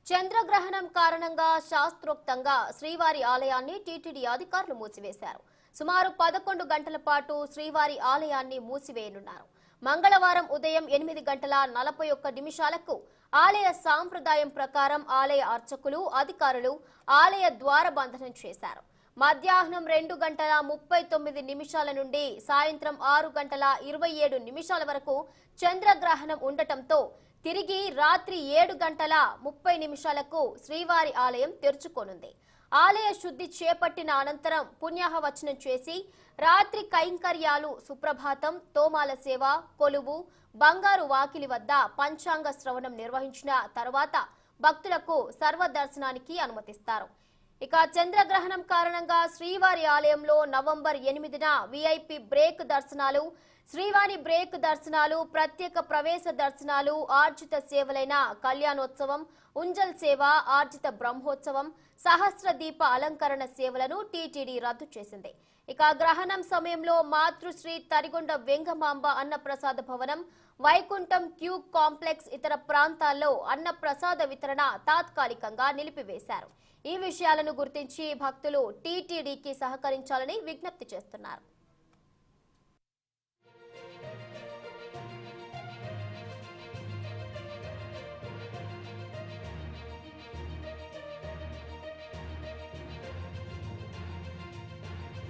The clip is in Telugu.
చంద్రగ్రహణం కారణంగా శాస్త్రోక్తంగా శ్రీవారి ఆలయాన్ని టీటీడీ అధికారులు మూసివేశారు. సుమారు 11 గంటల పాటు శ్రీవారి ఆలయాన్ని మూసివేయనున్నారు. మంగళవారం ఉదయం 8:41 ఆలయ సాంప్రదాయం ప్రకారం ఆలయ అర్చకులు, అధికారులు ఆలయ ద్వారబంధనం చేశారు. మధ్యాహ్నం 2:39 నుండి సాయంత్రం 6:27 వరకు చంద్రగ్రహణం ఉండటంతో తిరిగి రాత్రి 7:30 శ్రీవారి ఆలయం తెరుచుకోనుంది. ఆలయ శుద్ధి చేపట్టిన అనంతరం పుణ్యాహవచనం చేసి రాత్రి కైంకర్యాలు, సుప్రభాతం, తోమాల సేవ, కొలువు, బంగారు వాకిలి వద్ద పంచాంగ శ్రవణం నిర్వహించిన తర్వాత భక్తులకు సర్వదర్శనానికి అనుమతిస్తారు. ఇక చంద్రగ్రహణం కారణంగా శ్రీవారి ఆలయంలో నవంబర్ 8న విఐపి బ్రేక్ దర్శనాలు, శ్రీవారి బ్రేక్ దర్శనాలు, ప్రత్యేక ప్రవేశ దర్శనాలు, ఆర్జిత సేవలైన కళ్యాణోత్సవం, ఉంజల్ సేవ, ఆర్జిత బ్రహ్మోత్సవం, సహస్ర దీప అలంకరణ సేవలను టీటీడీ రద్దు చేసింది. ఇక గ్రహణం సమయంలో మాతృశ్రీ తరిగొండ వెంగమాంబ అన్నప్రసాద భవనం, వైకుంఠం క్యూ కాంప్లెక్స్ ఇతర ప్రాంతాల్లో అన్నప్రసాద వితరణ తాత్కాలికంగా నిలిపివేశారు. ఈ విషయాలను గుర్తించి భక్తులు టీటీడీకి సహకరించాలని విజ్ఞప్తి చేస్తున్నారు.